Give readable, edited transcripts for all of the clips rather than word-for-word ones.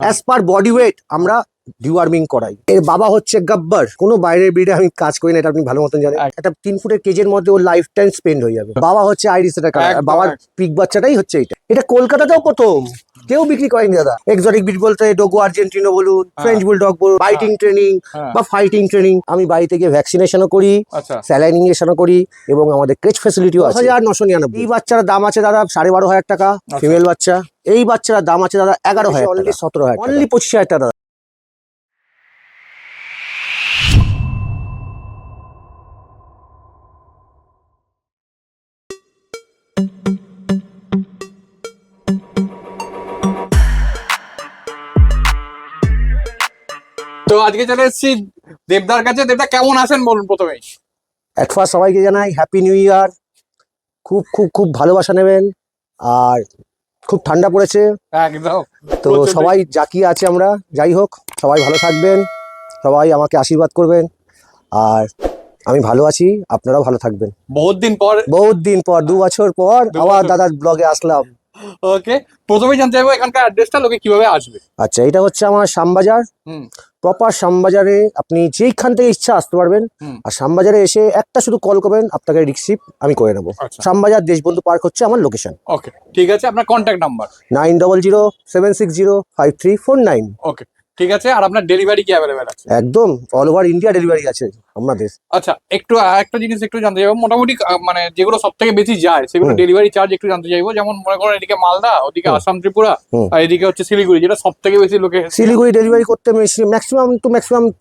As per body weight আমরা deworming করাই। এর বাবা হচ্ছে গাব্বার, কোনো বাইরের ব্রিডে আমি কাজ করি না, এটা আপনি ভালো মতন জানেন। একটা 3 ফুটের কেজের মধ্যে ওর লাইফ টাইম স্পেন্ড হয়ে যাবে। বাবা হচ্ছে আইরিশ সেটার কালার, বাবার পিক বাচ্চাটাই হচ্ছে এটা কলকাতাতেও প্রথম, কেউ বিক্রি করেনি দাদা। এক্সোটিক ব্রিড বলতে ডোগো আর্জেন্টিনো বলুন, ফ্রেঞ্চ বুলডগ বলুন, বাইটিং ট্রেনিং বা ফাইটিং ট্রেনিং, আমি বাড়িতে গিয়ে ভ্যাকসিনেশনও করি, স্যালাইন ইনজেকশনও করি এবং আমাদের ক্রেচ ফ্যাসিলিটিও আছে। 999। এই বাচ্চার দাম আছে দাদা 12,500 টাকা ফিমেল বাচ্চা। এই বাচ্চার দাম আছে দাদা 11,000, অনলি 17,000, অনলি 25,000 টাকা দাদা। তো আজকে চলে এসেছি দেবদার কাছে। দেবদা কেমন আছেন বলুন প্রথমেই। এট ফার্স্ট সবাইকে জানাই হ্যাপি নিউ ইয়ার। খুব খুব খুব ভালোবাসা নেবেন, আর খুব ঠান্ডা পড়েছে একদম, তো সবাই জাকিয়ে আছে আমরা। যাই হোক, সবাই ভালো থাকবেন, সবাই আমাকে আশীর্বাদ করবেন, আর আমি ভালো আছি, আপনারাও ভালো থাকবেন। বহুত দিন পর 2 বছর পর আবার দাদার ব্লগে আসলাম। ওকে, প্রথমেই জানতে চাইবো এখানকার অ্যাড্রেসটা, লোকে কিভাবে আসবে। আচ্ছা, এটা হচ্ছে আমার শ্যামবাজার, প্রপার শ্যামবাজারে আপনি যেইখান থেকে ইচ্ছা আসতে পারবেন। আর শ্যামবাজারে এসে একটা শুধু কল করবেন, আপনাকে রিসিভ আমি করে নেবো। শ্যামবাজার দেশবন্ধু পার্ক হচ্ছে আমার লোকেশন। ওকে, ঠিক আছে। আপনার কন্ট্যাক্ট নাম্বার 9007605349। ওকে, ঠিক আছে। আর আপনার ডেলিভারি কি অ্যাভেলেবেল আছে? একদম অল ওভার ইন্ডিয়া ডেলিভারি আছে আমাদের। আচ্ছা, একটু আরেকটা জিনিস একটু জানতে চাইবো, মোটামুটি মানে যেগুলো সব থেকে বেশি যায় সেগুলো ডেলিভারি চার্জ একটু জানতে চাইবো। যেমন মনে করেন এদিকে মালদা, ওদিকে আসাম ত্রিপুরা, আর এদিকে হচ্ছে শিলিগুড়ি, যেটা সব থেকে বেশি লোকে। শিলিগুড়ি ডেলিভারি করতে ম্যাক্সিমাম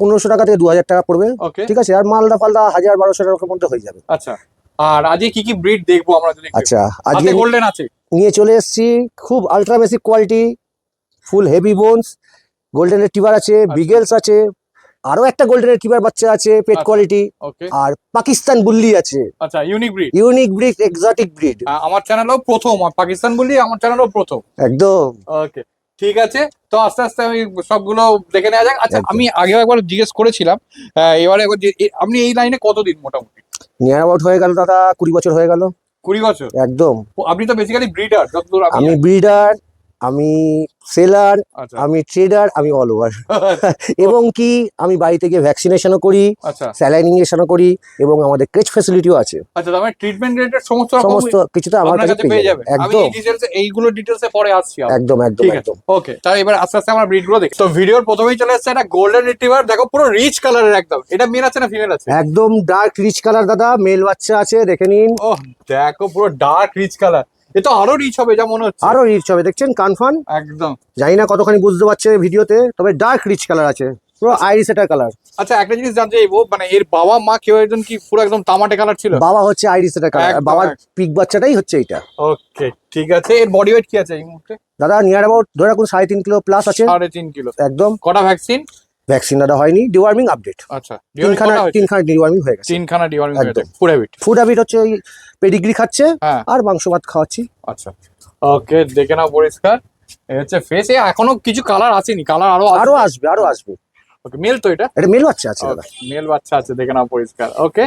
1500 টাকা থেকে 2000 টাকা পড়বে। ঠিক আছে, আর মালদা ফালদা 1000-1200 টাকার মধ্যে হয়ে যাবে। আচ্ছা, আর আজকে কি কি ব্রিড দেখবো আমরা? আচ্ছা, আজকে গোল্ডেন আছে, নিয়ে চলে এসেছি খুব আলট্রা বেসিক কোয়ালিটি, ফুল হেভি বোনস। গোল্ডেন রিট্রিভার আছে, বিগেলস আছে, আরো একটা গোল্ডেন রিট্রিভার বাচ্চা আছে পেট কোয়ালিটি, আর পাকিস্তান বুল্লি আছে। আচ্ছা, ইউনিক ব্রিড, এক্সোটিক ব্রিড। আমার চ্যানেলেও প্রথম, পাকিস্তান বুল্লি আমার চ্যানেলেও প্রথম। একদম। ওকে, ঠিক আছে। তো আস্তে আস্তে আমি সবগুলো দেখে নেওয়া যাক। আচ্ছা, আমি আগেও একবার জিজ্ঞেস করেছিলাম, এবারে আপনি এই লাইনে কতদিন মোটামুটি? নিয়ার অ্যাবাউট হয়ে গেল দাদা 20 বছর হয়ে গেল। 20 বছর? একদম। আপনি তো বেসিক্যালি ব্রিডার, যতদূর আমি ব্রিডার, আমি সেলার, আমি ট্রেডার, আমি অল ওভার। এবং কি আমি বাড়িতে গিয়ে ভ্যাকসিনেশনও করি, স্যালাইন ইনজেকশনও করি এবং আমাদের ক্রেচ ফ্যাসিলিটিও আছে। আচ্ছা, তার মানে ট্রিটমেন্ট রিলেটেড সমস্ত কিছুটা আমার কাছে পেয়ে যাবে। একদম, আমি ডিটেইলস এইগুলো ডিটেইলসে পরে আসছি। একদম একদম একদম। ওকে, তাই এবার আস্তে আস্তে আমরা ব্রিডগুলো দেখি। তো ভিডিওর প্রথমেই চলে আসছে একটা গোল্ডেন রিট্রিভার। দেখো পুরো রিচ কালারের একদম। এটা মেল আছে না ফিমেল আছে? একদম ডার্ক রিচ কালার দাদা, মেল বাচ্চা আছে, দেখে নিন। ওহ, দেখো পুরো ডার্ক রিচ কালার। এটা আরো রিচ হবে যা মনে হচ্ছে। আরো রিচ হবে, দেখছেন কনফার্ম। একদম, জানি না কতখানি বুঝতে পারছে ভিডিওতে, তবে ডার্ক রিচ কালার আছে, পুরো আইরিশ সেটার কালার। আচ্ছা, একটা জিনিস জানতে চাইবো, মানে এর বাবা মা কেউ একজন কি পুরো একদম তামাটে কালার ছিল? বাবা হচ্ছে আইরিশ সেটার কালার, বাবার পিক বাচ্চাটাই হচ্ছে এটা। ওকে, ঠিক আছে। এর বডি ওয়েট কি আছে এই মুহূর্তে? দাদা নিয়ার অ্যাবাউট ধরে রাখুন 3.5 কিলো প্লাস আছে। 3.5 কিলো একদম। কটা ভ্যাকসিন? ভ্যাকসিন দাদা হয়নি, ডিওয়ার্মিং আপডেট। আচ্ছা, 3খানা ডিওয়ার্মিং হয়ে গেছে। 3খানা ডিওয়ার্মিং হয়ে গেছে। ফুড হ্যাবিট হচ্ছে ওই পেডিগ্রি খাচ্ছে আর মাংস ভাত খাওয়াচ্ছি। আচ্ছা, ওকে, দেখে নাও পরিষ্কার। এই হচ্ছে ফেস। এখনো কিছু কালার আসেনি, কালার আরো আসবে। ওকে, মেল তো এটা মেল বাচ্চা আছে দাদা, মেল বাচ্চা আছে, দেখে নাও পরিষ্কার। ওকে,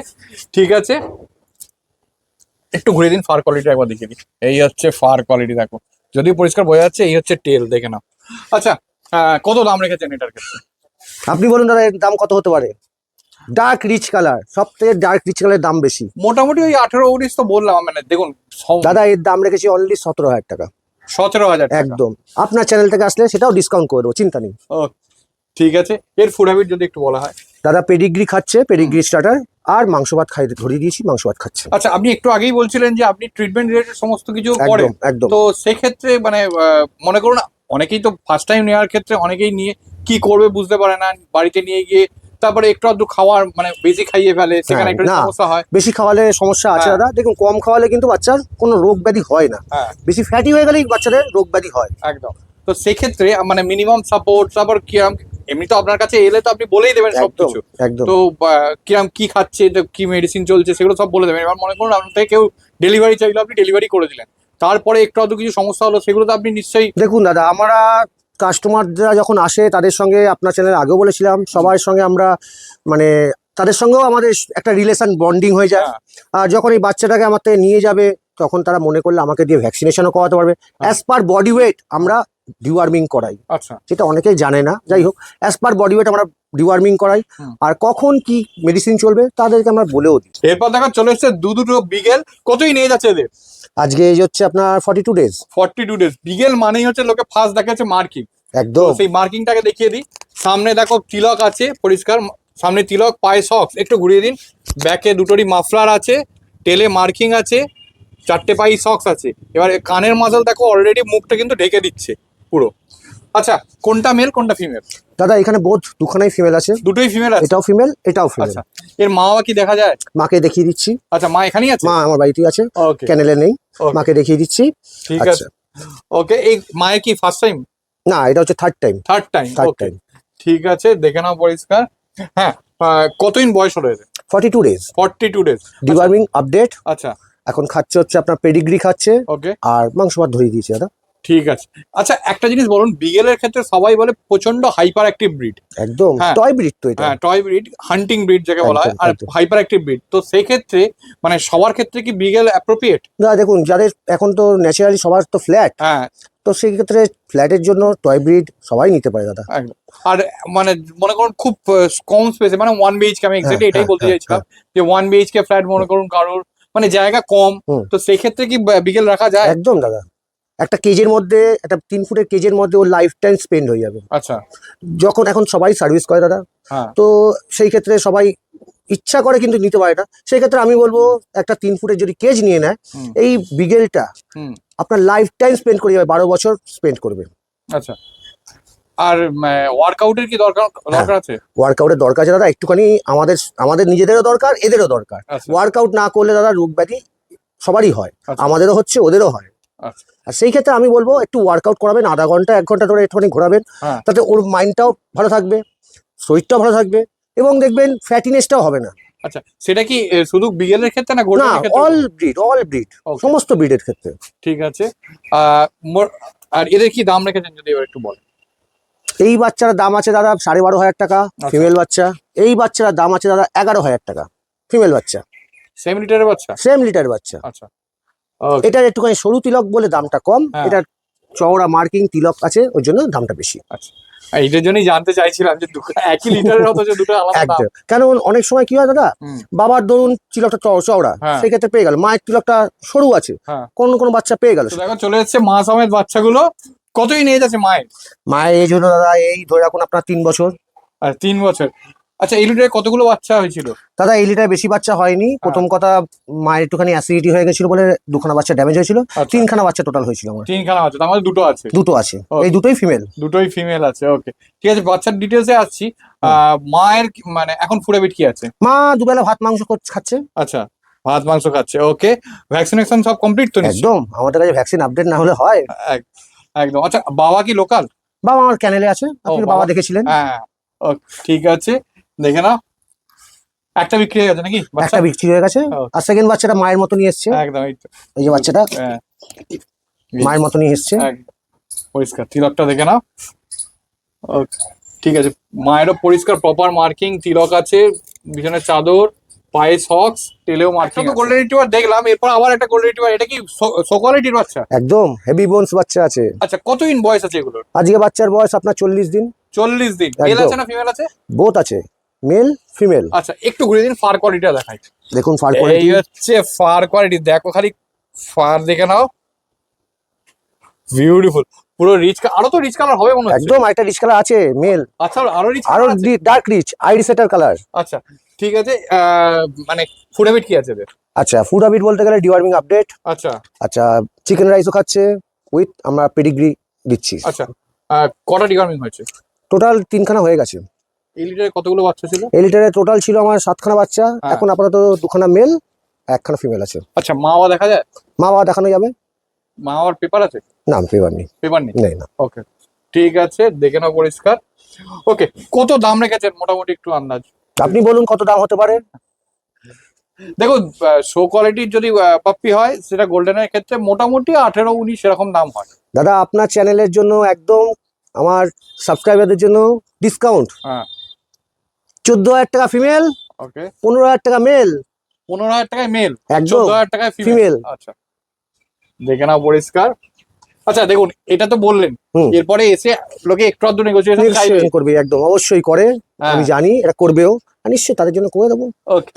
ঠিক আছে। একটু ঘুরে দিন, ফার কোয়ালিটি একবার দেখিয়ে দিন। এই হচ্ছে ফার কোয়ালিটি, দেখো যদিও পরিষ্কার বোঝা যাচ্ছে। এই হচ্ছে টেল, দেখে নাও। আচ্ছা, কত দাম রেখেছেন এটার ক্ষেত্রে? আপনি বলুন দাদা, এর দাম কত হতে পারে? ডার্ক রিচ কালার, সব থেকে ডার্ক রিচ কালারের দাম বেশি। মোটামুটি ওই 18-19 তো বললাম। মানে দেখুন দাদা, এর দাম রেখেছি অনলি 17,000 টাকা। 17,000? একদম। আপনার চ্যানেল থেকে আসলে সেটাও ডিসকাউন্ট করে দেবো, চিন্তা নেই। ও, ঠিক আছে। এর ফুড হ্যাবিট যদি একটু বলা হয়? দাদা পেডিগ্রি খাচ্ছে, পেডিগ্রি স্টার্টার, আর মাংস ভাত ধরিয়ে দিয়েছি, মাংস ভাত খাচ্ছে। আচ্ছা, আপনি একটু আগেই বলছিলেন যে আপনি ট্রিটমেন্ট রিলেটেড সমস্ত কিছু করেন। একদম। তো সেক্ষেত্রে মানে মনে করুন অনেকেই তো ফার্স্ট টাইম নেওয়ার ক্ষেত্রে অনেকেই নিয়ে কি করবে বুঝতে পারে না, বাড়িতে নিয়ে গিয়ে তারপরে একটু আধটু খাওয়ার মানে বেশি খাইয়ে ফেলে, সেখানে একটা সমস্যা হয়। বেশি খাওয়ালে সমস্যা আছে দাদা। দেখুন, কম খাওয়ালে কিন্তু বাচ্চার কোনো রোগ ব্যাধি হয় না, বেশি ফ্যাটি হয়ে গেলেই বাচ্চাদের রোগ ব্যাধি হয়। একদম। তো সেক্ষেত্রে মানে মিনিমাম সাপোর্ট, তারপর কিরম, এমনি তো আপনার কাছে এলে তো আপনি বলেই দেবেন সবকিছু। তো কিরম কি খাচ্ছে, কি মেডিসিন চলছে, সেগুলো সব বলে দেবেন। এবার মনে করুন আপনার থেকে কেউ ডেলিভারি চাইলো, আপনি ডেলিভারি করে দিলেন, তারপরে একটু আধটু কিছু সমস্যা হলো, সেগুলো তো আপনি নিশ্চয়ই। দেখুন দাদা, আমরা কাস্টমাররা যখন আসে তাদের সঙ্গে, আপনার চ্যানেলে আগেও বলেছিলাম, সবার সঙ্গে আমরা মানে তাদের সঙ্গেও আমাদের একটা রিলেশন বন্ডিং হয়ে যায়। আর যখন এই বাচ্চাটাকে আমার থেকে নিয়ে যাবে, তখন তারা মনে করলে আমাকে দিয়ে ভ্যাকসিনেশনও করাতে পারবে। অ্যাজ পার বডি ওয়েট আমরা ডিওয়ার্মিং করাই, আচ্ছা যেটা অনেকেই জানে না। যাই হোক, অ্যাজ পার বডি ওয়েট আমরা ডিওয়ার্মিং করাই। আর কখন কি মেডিসিন চলবে তাদেরকে আমরা বলেও দিই। এরপর দেখা চলে এসছে দুটো বিগেল, কতই নিয়ে যাচ্ছে এদের? আজকে এই হচ্ছে আপনার 42 ডেজ। 42 ডেজ। বিগেল মানেই হচ্ছে লোকে ফার্স্ট দেখাচ্ছে মার্কিং, একদম সেই মার্কিংটাকে দেখিয়ে দিই। সামনে দেখো তিলক আছে পরিষ্কার, সামনে তিলক, পায়ে সক্স, একটু ঘুরিয়ে দিন। ব্যাকে দুটোরই মাফলার আছে, টেলে মার্কিং আছে, 4টে পায়ে সক্স আছে। এবার কানের মাজাল দেখো অলরেডি মুখটা কিন্তু ঢেকে দিচ্ছে পুরো। আচ্ছা, কোনটা মেল কোনটা ফিমেল? দাদা এখানে বোধ দুখানাই ফিমেল আছে। দুটোই ফিমেল আছে? এটাও ফিমেল, এটাও ফিমেল। আচ্ছা, এর মা বাবা কি দেখা যায়? মাকে দেখিয়ে দিচ্ছি। আচ্ছা, মা এখানেই আছে? মা আমার বাড়িতেই আছে, ওকে, ক্যানেলে নেই। Okay. মাকে দেখিয়ে দিচ্ছি। ঠিক আচ্ছা। আছে, ওকে। এই মায়ের কি ফার্স্ট টাইম? না, এটা হচ্ছে third time. Third time, third ওকে, টাইম। ঠিক আছে, দেখে নাও পরিষ্কার। হ্যাঁ, কতদিন বয়স হলো এদের? 42 ডেজ। 42 ডেজ। Deworming update. আচ্ছা, এখন খাচ্ছে হচ্ছে আপনার পেডিগ্রি খাচ্ছে, ওকে, আর মাংস ভাত ধরিয়ে দিয়েছে দাদা। ঠিক আছে। আচ্ছা, একটা জিনিস বলুন, বিগেলের ক্ষেত্রে সবাই বলে প্রচন্ড হাইপার অ্যাক্টিভ ব্রিড। একদম হ্যাঁ। টয় ব্রিড তো এটা। হ্যাঁ, টয় ব্রিড, হান্টিং ব্রিড যাকে বলা হয়, একদম, আর একদম। Hyper active breed. তো সেই ক্ষেত্রে মানে সবার ক্ষেত্রে কি বিগেল অ্যাপ্রোপ্রিয়েট? দাদা দেখুন, যাদের এখন তো ন্যাচারালি সবার তো ফ্ল্যাট, হ্যাঁ, তো সেই ক্ষেত্রে ফ্ল্যাটের জন্য টয় ব্রিড সবাই নিতে পারে দাদা। একদম। আর মানে মনে করুন খুব কম স্পেসে, মানে 1 BHK, আমি এক্স্যাক্টলি এটাই বলতে চাইছিলাম যে 1 BHK ফ্ল্যাট মনে করুন কারোর মানে জায়গা কম, হুম। তো সেই ক্ষেত্রে কি বিগেল রাখা যায়? একদম দাদা, একটা কেজের মধ্যে, একটা 3 ফুটের কেজের মধ্যে ওর লাইফ টাইম স্পেন্ড হয়ে যাবে। আচ্ছা, যখন এখন সবাই সার্ভিস করে দাদা, হ্যাঁ, তো সেই ক্ষেত্রে সবাই ইচ্ছা করে কিন্তু নিতে পারে না। সেই ক্ষেত্রে আমি বলবো একটা 3 ফুটের যদি কেজ নিয়ে নেয়, হুম, এই বিগেলটা হুম, আপনার লাইফ টাইম স্পেন্ড করে যাবে, 12 বছর স্পেন্ড করবে। আচ্ছা। আর ওয়ার্কআউটের কি দরকার আছে? ওয়ার্কআউটের দরকার আছে দাদা, একটুখানি আমাদের নিজেদেরও দরকার, এদেরও দরকার। আচ্ছা, ওয়ার্কআউট না করলে দাদা রোগ ব্যাধি সবারই হয়, আচ্ছা, আমাদেরও হচ্ছে ওদেরও হয়। আচ্ছা, আর সেই ক্ষেত্রে আমি বলবো একটু ওয়ার্কআউট করাবেন, আধা ঘন্টা 1 ঘন্টা ধরে একটুখানি ঘোরাবেন, হ্যাঁ, তাতে ওর মাইন্ডটাও ভালো থাকবে, শরীরটাও ভালো থাকবে, এবং দেখবেন ফ্যাটিনেসটাও হবে না। আচ্ছা। সেটা কি শুধু বিগেলের ক্ষেত্রে না না, গোল্ডেনের ক্ষেত্রে? All breed, Okay. সমস্ত ব্রিডের ক্ষেত্রে। ঠিক আছে। আর এদের কি দাম রেখেছেন যদি এবার একটু বলেন? এই বাচ্চার দাম আছে দাদা 12,500 টাকা ফিমেল বাচ্চা। এই বাচ্চার দাম আছে দাদা 11,000 টাকা ফিমেল বাচ্চা। সেম লিটারের বাচ্চা? সেম লিটার বাচ্চা। আচ্ছা, ওকে, এটার একটুখানি সরু তিলক বলে দামটা কম, হ্যাঁ। এটার চওড়া মার্কিং তিলক আছে, ওই জন্য দামটা বেশি। আচ্ছা। এইটার জন্যই জানতে চাইছিলাম যে দুটো একই লিটারের অথচ দুটো আলাদা দাম। একদম, কারণ অনেক সময় কি হয় দাদা, হুম, বাবার ধরুন তিলকটা চওড়া, হ্যাঁ। সেই ক্ষেত্রে পেয়ে গেল, মায়ের তিলকটা সরু আছে, হ্যাঁ। কোন বাচ্চা পেয়ে গেল। তো দেখো চলে এসছে মা সমেত বাচ্চাগুলো, কতই নিয়ে যাচ্ছে মায়ের? মায়ের এই জন্য দাদা এই ধরে রাখুন আপনার 3 বছর। আর 3 বছর। আচ্ছা, এই লিটারে কতগুলো বাচ্চা হয়েছিল? দাদা এই লিটার বেশি বাচ্চা হয়নি। প্রথম কথা, মায়ের একটুখানি অ্যাসিডিটি হয়ে গেছিল বলে 2খানা বাচ্চা ড্যামেজ হয়েছিল। আচ্ছা। 3খানা বাচ্চা টোটাল হয়েছিল আমার। 3খানা বাচ্চা, তার মধ্যে দুটো আছে? দুটো আছে, Okay. এই দুটোই ফিমেল। দুটোই ফিমেল আছে, ওকে, ঠিক আছে। বাচ্চার ডিটেলসে আসছি। মায়ের মানে এখন ফুডহ্যাবিট কি আছে? মা দুবেলা ভাত মাংস খাচ্ছে। আচ্ছা, ভাত মাংস খাচ্ছে, ওকে। ভ্যাকসিনেশন সব কমপ্লিট তো নিশ্চয়ই? একদম, আমাদের কাছে ভ্যাকসিন আপডেট না হলে হয়। একদম। আচ্ছা, বাবা কি লোকাল? বাবা আমার ক্যানেলে আছে, আপনি বাবা দেখেছিলেন। হ্যাঁ, ঠিক আছে, দেখে নাও। একটা বিক্রি হয়ে গেছে নাকি বাচ্চা? একটা বিক্রি হয়ে গেছে, Okay. আর সেকেন্ড বাচ্চাটা মায়ের মতনই এসছে। একদম, এই তো। এই যে বাচ্চাটা হ্যাঁ, মায়ের মতনই এসছে। একদম পরিষ্কার। তিলকটা দেখে নাও। ওকে, ঠিক আছে। মায়েরও পরিষ্কার প্রপার মার্কিং, তিলক আছে, বিছানে চাদর, পায়ে সক্স, টেলেও মার্কিং। তো গোল্ডেন রিট্রিভার দেখলাম, এরপর আবার একটা গোল্ডেন রিট্রিভার, এটা কি সো কোয়ালিটির বাচ্চা? একদম হেভি বোনস বাচ্চা আছে। আচ্ছা, কতদিন বয়স আছে এগুলোর? আজকে বাচ্চার বয়স আপনার 40 দিন। 40 দিন। মেল একদম। আছে না ফিমেল আছে? বোথ আছে, মেল ফিমেল। আচ্ছা, একটু ঘুরে দিন, ফার কোয়ালিটিটা দেখাই। দেখুন ফার এই কোয়ালিটি। হচ্ছে ফার কোয়ালিটি, দেখো খালি ফার দেখে নাও, বিউটিফুল, পুরো রিচ। আরো তো রিচ কালার হবে মনে হচ্ছে। একদম, একটা রিচ কালার আছে মেল। আচ্ছা, আরো রিচ আরো কালার আছে? ডার্ক রিচ আইরি সেটার কালার। আচ্ছা, ঠিক আছে। মানে ফুড হ্যাবিট কি আছে এদের? আচ্ছা, ফুড হ্যাবিট বলতে গেলে ডিওয়ার্মিং আপডেট। আচ্ছা, আচ্ছা, চিকেন রাইসও খাচ্ছে, উইথ আমরা পেডিগ্রি দিচ্ছি। আচ্ছা। কটা ডিওয়ার্মিং হয়েছে? টোটাল 3খানা হয়ে গেছে। এই লিটারে কতগুলো বাচ্চা ছিল? এই লিটারে টোটাল ছিল আমার 7খানা বাচ্চা। হ্যাঁ। এখন আপাতত 2খানা মেল, 1খানা ফিমেল আছে। আচ্ছা, মা বাবা দেখা যায়? মা বাবা দেখানো যাবে? মা বাবার পেপার আছে? না, পেপার নেই। পেপার নেই? নেই না। ওকে, ঠিক আছে, দেখে নাও পরিষ্কার। ওকে, কত দাম রেখেছেন মোটামুটি একটু আন্দাজ? আপনি বলুন কত দাম হতে পারে। দেখুন, শো কোয়ালিটির যদি পাপ্পি হয়, সেটা গোল্ডেনের ক্ষেত্রে মোটামুটি 18-19 এরকম দাম হয়। দাদা আপনার চ্যানেলের জন্য একদম, আমার সাবস্ক্রাইবারদের জন্য ডিসকাউন্ট। হ্যাঁ, 14,000 টাকা ফিমেল, ওকে। 15,000 টাকা মেল। 15,000 টাকায় মেল, একদম 14,000 টাকায় ফিমেল। ফিমেল। আচ্ছা, দেখে নাও পরিষ্কার। আচ্ছা দেখুন, এটা তো বললেন, এরপরে এসে লোকে একটু আধটু নেগোসিয়েশন করবে, একদম অবশ্যই করে, আমি জানি এটা করবেও, আর নিশ্চয়ই তাদের জন্য করে দেবো।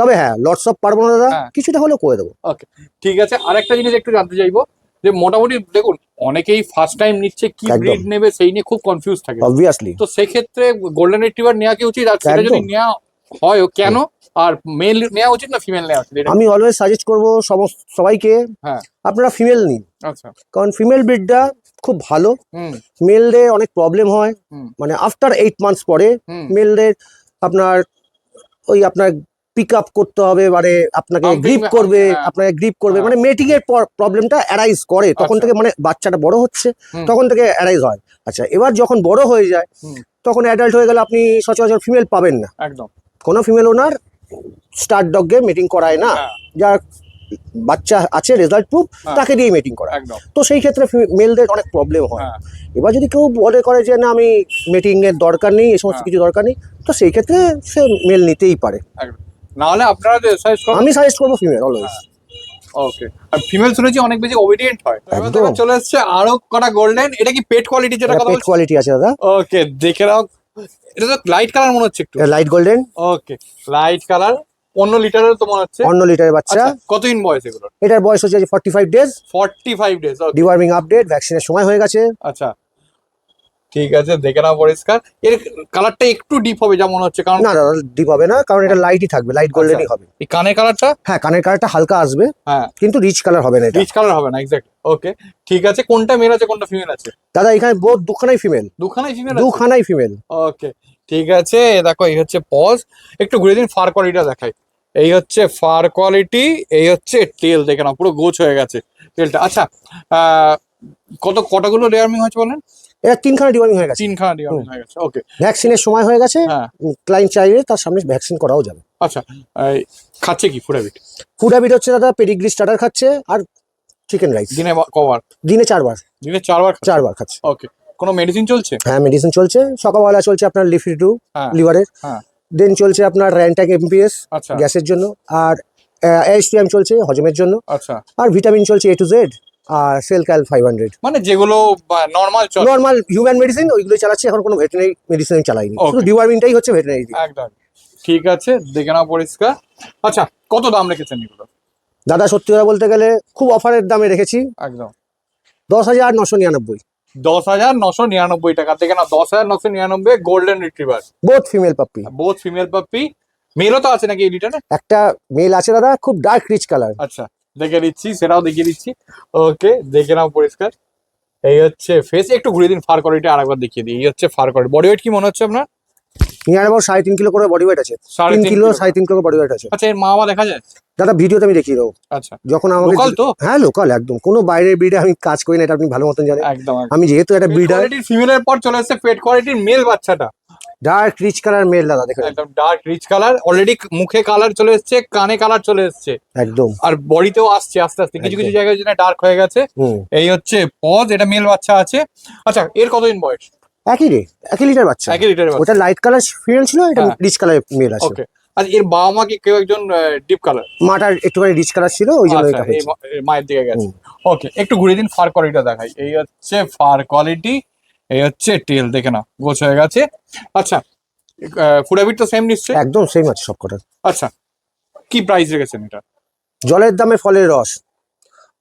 তবে হ্যাঁ, লটস অফ পারবো না দাদা, কিছুটা হলেও করে দেবো। ওকে, ঠিক আছে। আরেকটা জিনিস একটু জানতে চাইবো, যে মোটামুটি দেখুন অনেকেই ফার্স্ট টাইম নিচ্ছে, কি ব্রিড নেবে সেই নিয়ে খুব কনফিউজ থাকে অবভিয়াসলি। তো সেক্ষেত্রে গোল্ডেন রিট্রিভার নেওয়া কি উচিত, আর সেটা যদি নেওয়া হয় কেন, আর মেল নেওয়া উচিত না ফিমেল নেওয়া উচিত? আমি অলওয়েজ সাজেস্ট করবো সবাইকে, আপনারা ফিমেল নিন। আচ্ছা, কারণ ফিমেল ব্রিডটা খুব ভালো। মেলদের অনেক প্রবলেম হয়, মানে আফটার 8 মান্থস পরে মেলদের আপনার ওই আপনার পিক আপ করতে হবে, মানে আপনাকে গ্রিপ করবে, মানে মেটিং এর প্রবলেমটা অ্যারাইজ করে তখন থেকে, মানে বাচ্চাটা বড় হচ্ছে তখন থেকে অ্যারাইজ হয়। আচ্ছা, এবার যখন বড় হয়ে যায় তখন অ্যাডাল্ট হয়ে গেলে আপনি সচরাচর ফিমেল পাবেন না, একদম। কোনো ফিমেল ওনার স্টার ডগে মিটিং করায় না, যার বাচ্চা আছে রেজাল্ট প্রুফ তাকে দিয়ে মিটিং করা। তো সেই ক্ষেত্রে মেলদের অনেক প্রবলেম হয়। এবার যদি কেউ মনে করে যে না আমি মিটিং এর দরকার নেই, এই সমস্ত কিছু দরকার নেই, তো সেই ক্ষেত্রে সে মেল নিতেই পারে। না হলে আপনারা আমি সাজেস্ট করবো ফিমেল অলওয়েজ। ওকে, আর ফিমেল শুনেছি অনেক বেশি ওবিডিয়েন্ট হয়। একদম চলে এসেছে আরো কটা গোল্ডেন। এটা কি পেট কোয়ালিটি, যেটা কথা বলছি? পেট কোয়ালিটি আছে দাদা। ওকে, দেখে নাও। এটা তো লাইট কালার মনে হচ্ছে, একটু লাইট গোল্ডেন। ওকে, লাইট কালার, 15 লিটারের তো মনে হচ্ছে। 15 লিটারের বাচ্চা। কতদিন বয়স এগুলো? এটার বয়স হচ্ছে 45 ডেজ। 45 ডেজ। ডিওয়ার্মিং আপডেট, ভ্যাকসিনের সময় হয়ে গেছে। আচ্ছা, ঠিক আছে, দেখে নাও পরিষ্কার। এর কালারটা একটু ডিপ হবে যা মনে হচ্ছে, কারণ না দাদা ডিপ হবে না, কারণ এটা লাইটই থাকবে, লাইট গোল্ডেনই হবে। এই কানের কালারটা? হ্যাঁ, কানের কালারটা হালকা আসবে, হ্যাঁ, কিন্তু রিচ কালার হবে না। রিচ কালার হবে না, এক্স্যাক্ট। ওকে, ঠিক আছে। কোনটা মেল আছে কোনটা ফিমেল আছে দাদা? এখানে বোথ, দুখানাই ফিমেল। দুখানাই ফিমেল। ওকে, ঠিক আছে। দেখো, এই হচ্ছে পজ। একটু ঘুরে দিন, ফার কোয়ালিটিটা দেখাই। এই হচ্ছে ফার কোয়ালিটি, এই হচ্ছে টেল, দেখে নাও পুরো গোছ হয়ে গেছে টেলটা। আচ্ছা, কতগুলো ডিওয়ার্মিং হয়েছে বলেন? এটা 3খানা ডিওয়ার্মিং হয়ে গেছে। 3খানা ডিওয়ার্মিং হয়ে গেছে। ওকে, ভ্যাকসিনের সময় হয়ে গেছে। ক্লায়েন্ট চাইলে তার সামনে ভ্যাকসিন করাও যাবে। আচ্ছা, খাচ্ছে কি ফুড হ্যাবিট? ফুড হ্যাবিট হচ্ছে দাদা পেডিগ্রি স্টার্টার খাচ্ছে, আর চিকেন রাইস। দিনে কবার? দিনে 4 বার। দিনে 4 বার? 4 বার খাচ্ছে। ওকে, কোনো মেডিসিন চলছে? হ্যাঁ, মেডিসিন চলছে। সকালবেলা চলছে আপনার লিফিডু লিভারের, দেন চলছে আপনার র্যান্টাক এমপিএস গ্যাসের জন্য, আর এএসটিএম চলছে হজমের জন্য। আচ্ছা, আর ভিটামিন চলছে A to Z, আর সেল ক্যাল 500, মানে যেগুলো নরমাল হিউম্যান মেডিসিন ওইগুলো চালাচ্ছে, এখন কোনো ভেটেরিনারি মেডিসিন চালাইনি, শুধু ডিওয়ার্মিংটাই হচ্ছে ভেটেরিনারি। একদম ঠিক আছে, দেখে নাও পরিষ্কার। আচ্ছা, কত দাম রেখেছেন এগুলো? দাদা সত্যি কথা বলতে গেলে খুব অফারের দামে রেখেছি, একদম 10,999। 10,999 টাকা। দেখে নাও, 10,999 golden retriever, both female puppy. Both female puppy. মেলও তো আছে নাকি এই রিটার্নে? একটা মেল আছে দাদা, খুব ডার্ক রিচ কালার। আচ্ছা, দেখে দিচ্ছি, সেটাও দেখিয়ে দিচ্ছি। ওকে, দেখে নাও পরিষ্কার। এই হচ্ছে ফেস। একটু ঘুরে দিন, ফার কোয়ালিটি আরেকবার দেখিয়ে দিই। এই হচ্ছে ফার কোয়ালিটি। বডি ওয়েট কি মনে হচ্ছে আপনার? নিয়ার অ্যাবাউট 3.5 কিলো করে বডি ওয়েট আছে। 3 কিলো 3.5 কিলো বডি ওয়েট আছে। আচ্ছা, এর মা বাবা দেখা যায়? দাদা ভিডিওতে আমি দেখিয়ে দেবো। আচ্ছা, যখন আমাকে লোকাল তো? হ্যাঁ লোকাল, একদম কোনো বাইরের ব্রিডে আমি কাজ করি না, এটা আপনি ভালো মতন জানেন। একদম, আমি যেহেতু একটা ব্রিডার। ফিমেলের পর চলে আসছে পেট কোয়ালিটির মেল বাচ্চাটা। ডার্ক রিচ কালার মেল দাদা, দেখেন একদম ডার্ক রিচ কালার। অলরেডি মুখে কালার চলে এসেছে, কানে কালার চলে এসেছে একদম, আর বডিতেও আসছে আস্তে আস্তে। কিছু কিছু জায়গায় যেটা ডার্ক হয়ে গেছে। এই হচ্ছে পজ, এটা মেল বাচ্চা আছে। আচ্ছা, এর কতদিন বয়স? একই লিটার বাচ্চা। ওটা লাইট কালার ফিমেল ছিল, এটা রিচ কালার মেল আছে। ওকে, আর এর বাবা মা কি কেউ একজন ডিপ কালার? মাটার একটুখানি রিচ কালার ছিল, ওই জন্য এটা হয়েছে। মায়ের দিকে গেছে। ওকে, একটু ঘুরে দিন, ফার কোয়ালিটিটা দেখাই। এই হচ্ছে ফার কোয়ালিটি, এই হচ্ছে টেল, দেখে না গোছ হয়ে গেছে। আচ্ছা, ফুড হ্যাবিট তো সেম নিশ্চয়ই? একদম সেম আছে সবকটা। আচ্ছা, কি প্রাইস রেখেছেন এটা? জলের দামে ফলের রস,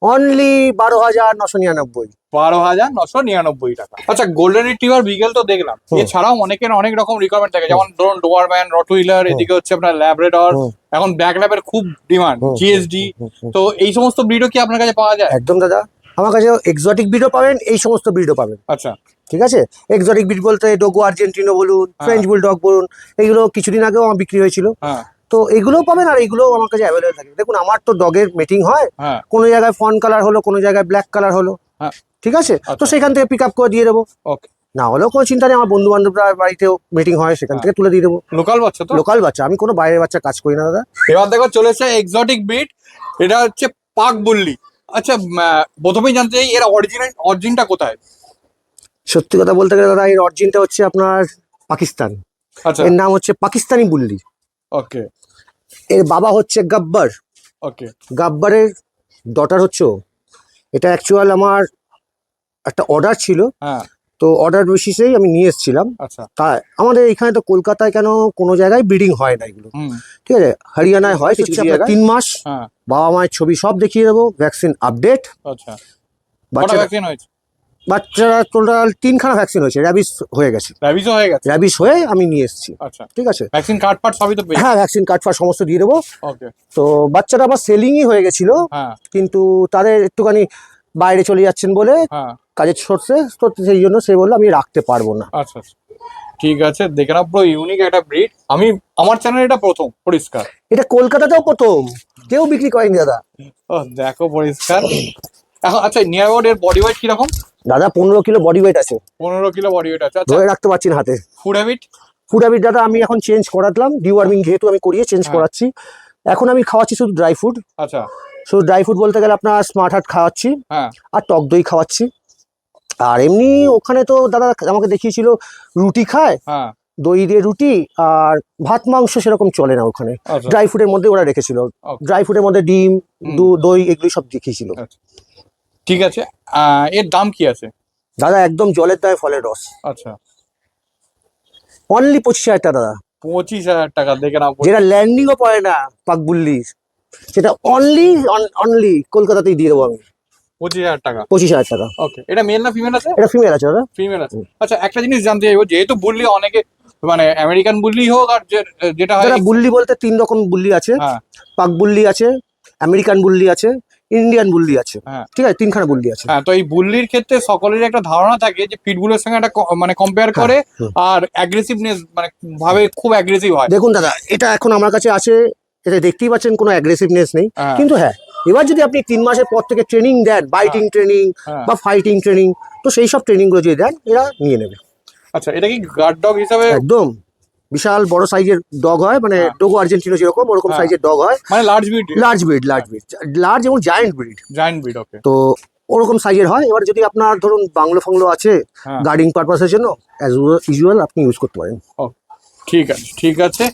অনলি 12,999। 12,999 টাকা। আচ্ছা, গোল্ডেন রিট্রিভার বিগেল তো দেখলাম, এছাড়াও অনেকের অনেক রকম রিকোয়ারমেন্ট থাকে, যেমন ধরুন ডোবারম্যান, রটউইলার, এদিকে হচ্ছে আপনার ল্যাব্রাডর, এখন ব্ল্যাক ল্যাবের খুব ডিমান্ড, জিএসডি। তো এই সমস্ত ব্রিডও কি আপনার কাছে পাওয়া যায়? একদম দাদা, আমার কাছে এক্সোটিক ব্রিডও পাবেন, এই সমস্ত ব্রিডও পাবেন। আচ্ছা, ঠিক আছে। এক্সোটিক ব্রিড বলতে ডোগো আর্জেন্টিনো বলুন, ফ্রেঞ্চ বুলডগ বলুন, এগুলো কিছুদিন আগেও আমার বিক্রি হয়েছিল। তো এগুলোও পাবেন, আর এগুলোও আমার কাছে অ্যাভেলেবল থাকে। দেখুন, আমার তো ডগের মিটিং হয়, কোনো জায়গায় ফন কালার হলো, কোনো জায়গায় ব্ল্যাক কালার হলো, ঠিক আছে, তো সেখান থেকে পিক আপ করে দিয়ে দেবো। না হলেও কোনো চিন্তা নেই, আমার বন্ধু বান্ধবরা বাড়িতেও মিটিং হয়, সেখান থেকে তুলে দিয়ে দেবো। লোকাল বাচ্চা তো? লোকাল বাচ্চা, আমি কোনো বাইরের বাচ্চা কাজ করি না দাদা। এবার দেখো চলেছে এক্সোটিক ব্রিড, এটা হচ্ছে পাক বুল্লি। আচ্ছা, প্রথমেই জানতে চাই এর অরিজিনটা কোথায়? সত্যি কথা বলতে গেলে দাদা, এর অরিজিনটা হচ্ছে আপনার পাকিস্তান। আচ্ছা, এর নাম হচ্ছে পাকিস্তানি বুল্লি। ওকে, এর বাবা হচ্ছে গাব্বার। ওকে, গাব্বারের ডটার হচ্ছে। এটা অ্যাকচুয়াল আমার একটা অর্ডার ছিল, হ্যাঁ তো অর্ডার বেসিসেই আমি নিয়ে এসেছিলাম। আচ্ছা তা আমাদের এখানে তো কলকাতায় কেন কোনো জায়গায় ব্রিডিং হয় না এগুলো, হুম ঠিক আছে, হরিয়ানায় হয় কিছু জায়গায়। 3 মাস হ্যাঁ বাবা মায়ের ছবি সব দেখিয়ে দেবো, ভ্যাকসিন আপডেট। আচ্ছা কটা বাচ্চারা ভ্যাকসিন হয়েছে? বাচ্চারা টোটাল 3খানা ভ্যাকসিন হয়েছে, র্যাবিস হয়ে গেছে, র্যাবিসও হয়ে গেছে? র্যাবিস হয়ে আমি নিয়ে এসেছি, আচ্ছা ঠিক আছে। ভ্যাকসিন কার্ড ফার্ড সবই তো পেয়েছি। হ্যাঁ ভ্যাকসিন কার্ড ফার সমস্ত দিয়ে দেবো। ওকে তো বাচ্চাটা আমার সেলিংই হয়ে গেছিল, হ্যাঁ কিন্তু তাদের একটুখানি বাইরে চলে যাচ্ছেন বলে হ্যাঁ কাজের সোর্সে, তো সেই জন্য সে বললো আমি রাখতে পারবো না। আচ্ছা আচ্ছা ঠিক আছে, দেখে নাও পুরো ইউনিক একটা ব্রিড। আমি আমার চ্যানেল এটা প্রথম পরিষ্কার। এটা কলকাতাতেও প্রথম, কেউ বিক্রি করেনি দাদা। ও দেখো পরিষ্কার। এখন আচ্ছা নিয়ার অ্যাবাউট এর বডি ওয়েট কিরকম? দাদা 15 কিলো বডি ওয়েট আছে, 15 কিলো বডি ওয়েট আছে। আচ্ছা ধরে রাখতে পারছি না হাতে। Food habit? ফুড হ্যাবিট দাদা আমি এখন চেঞ্জ করালাম, ডিওয়ার্মিং যেহেতু আমি করিয়ে চেঞ্জ হ্যাঁ। করাচ্ছি। এখন আমি খাওয়াচ্ছি শুধু ড্রাই ফুড। আচ্ছা শুধু ড্রাই ফুড বলতে গেলে আপনার স্মার্ট হার্ট খাওয়াচ্ছি, হ্যাঁ আর টক দই খাওয়াচ্ছি। আর এমনি ওখানে তো দাদা আমাকে দেখিয়েছিল রুটি খায়, হ্যাঁ দই দিয়ে রুটি, আর ভাত মাংস সেরকম চলে না ওখানে। আচ্ছা ড্রাই ফুডের মধ্যে ওরা রেখেছিল, Okay. ড্রাই ফুডের মধ্যে ডিম, হুম। দই এগুলো সব দেখিয়েছিল। আচ্ছা ঠিক আছে। এর দাম কি আছে? দাদা একদম জলের দামে ফলের রস, আচ্ছা অনলি 25,000 টাকা দাদা। 25,000 টাকা, দেখে নাও। যেটা ল্যান্ডিংও পড়ে না পাকবুল্লি, সেটা অনলি কলকাতাতেই দিয়ে দেবো আমি 25,000 টাকা। 25,000 টাকা। ওকে, এটা মেল না ফিমেল আছে? এটা ফিমেল আছে দাদা। ফিমেল আছে। আচ্ছা একটা জিনিস জানতে চাইবো, যেহেতু বুল্লি অনেকে মানে আমেরিকান বুল্লি হোক আর যেটা হয় দাদা বুল্লি বলতে 3 রকম বুল্লি আছে, হ্যাঁ পাক বুল্লি আছে, আমেরিকান বুল্লি আছে, ইন্ডিয়ান বুল্লি আছে, হ্যাঁ ঠিক আছে, 3খানা বুল্লি আছে। হ্যাঁ, তো এই বুল্লির ক্ষেত্রে সকলের একটা ধারণা থাকে যে পিটবুলের সঙ্গে একটা মানে কম্পেয়ার করে, হুম। আর অ্যাগ্রেসিভনেস মানে ভাবে খুব অ্যাগ্রেসিভ হয়। দেখুন দাদা এটা এখন আমার কাছে আছে, এটা দেখতেই পাচ্ছেন কোনো অ্যাগ্রেসিভনেস নেই, হ্যাঁ। কিন্তু হ্যাঁ এবার যদি আপনি 3 মাসের পর থেকে ট্রেনিং দেন, বাইটিং ট্রেনিং হ্যাঁ। বা ফাইটিং ট্রেনিং, তো সেই সব ট্রেনিংগুলো যদি দেন এরা নিয়ে নেবে। আচ্ছা এটা কি গার্ড ডগ হিসাবে? একদম বিশাল বড় সাইজের ডগ হয়, মানে হ্যাঁ। ডোগো আর্জেন্টিনো যেরকম ওরকম হ্যাঁ। সাইজের ডগ হয়, মানে large breed? Large breed large এবং জায়ান্ট ব্রিড, জায়ান্ট ব্রিড। ওকে তো ওরকম সাইজের হয়। এবার যদি আপনার ধরুন বাংলো ফাংলো আছে হ্যাঁ গার্ডিং পারপাসের জন্য, অ্যাজ ইউজুয়াল আপনি ইউজ করতে পারেন। ঠিক আছে ঠিক আছে,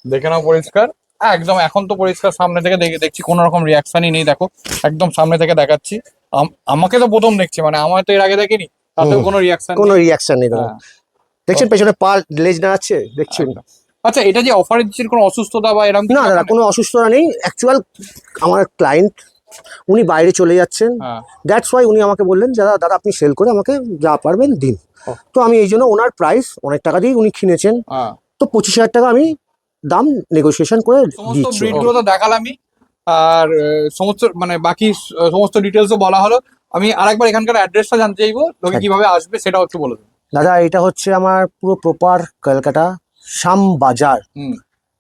দেখে নাও পরিষ্কার একদম। এখন তো পরিষ্কার সামনে থেকে দেখছি কোনো রকম রিয়াকশনই নেই। দেখো একদম সামনে থেকে দেখাচ্ছি, আমাকে তো প্রথম দেখছি, মানে আমার তো এর আগে দেখিনি, তাতেও কোনো রিয়াকশন কোনো রিয়াকশন নেই দাদা। হ্যাঁ দেখছেন পেছনে পা লেজ না আছে, দেখছেন? একদম। আচ্ছা এটা যে অফারে দিচ্ছেন, কোনো অসুস্থতা বা এরকম না দাদা কোনো অসুস্থতা নেই। অ্যাকচুয়াল আমার ক্লায়েন্ট উনি বাইরে চলে যাচ্ছেন, হ্যাঁ দ্যাটস ওয়াই উনি আমাকে বললেন দাদা দাদা আপনি সেল করে আমাকে যা পারবেন দিন। ও। তো আমি এই জন্য ওনার প্রাইস অনেক টাকা দিয়ে উনি কিনেছেন, হ্যাঁ তো 25,000 টাকা আমি দাম নেগোসিয়েশন করে সমস্ত দিচ্ছি। ব্রিডগুলো তো দেখালামই, আর সমস্ত মানে বাকি সমস্ত ডিটেলসও বলা হলো। আমি আরেকবার এখানকার অ্যাড্রেসটা জানতে চাইবো, লোকে কিভাবে আসবে সেটাও একটু বলে দিন। দাদা এটা হচ্ছে আমার পুরো প্রপার কলকাতা শ্যামবাজার। হুম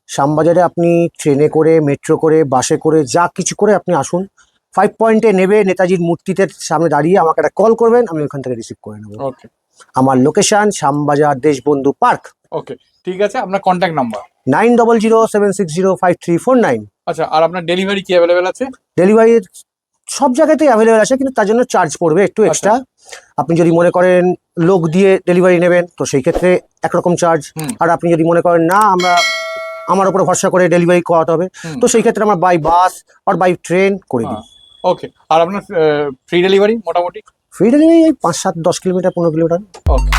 শ্যামবাজারে আপনি ট্রেনে করে, মেট্রো করে, বাসে করে, যা কিছু করে আপনি আসুন। 5 পয়েন্টে নেবে, নেতাজির মূর্তিতে সামনে দাঁড়িয়ে আমাকে একটা কল করবেন, আমি ওখান থেকে রিসিভ করে নেবো। ওকে আমার লোকেশন শ্যামবাজার দেশবন্ধু পার্ক, ওকে ঠিক আছে। আপনার কন্ট্যাক্ট নাম্বার? 9007605349। আচ্ছা, আর আপনার ডেলিভারি কি অ্যাভেলেবেল আছে? ডেলিভারির সব জায়গাতেই অ্যাভেলেবেল আছে, কিন্তু তার জন্য চার্জ পড়বে একটু এক্সট্রা। আপনি যদি মনে করেন লোক দিয়ে ডেলিভারি নেবেন, তো সেই ক্ষেত্রে একরকম চার্জ। হুম। আর আপনি যদি মনে করেন না আমার উপরে ভরসা করে ডেলিভারি করাতে হবে, হুম। তো সেই ক্ষেত্রে আমরা বাই বাস আর বাই ট্রেন করে দিই। ওকে, আর আপনার ফ্রি ডেলিভারি মোটামুটি? Free delivery 5, 7, 10 kilometre, 15 kilometre. ওকে।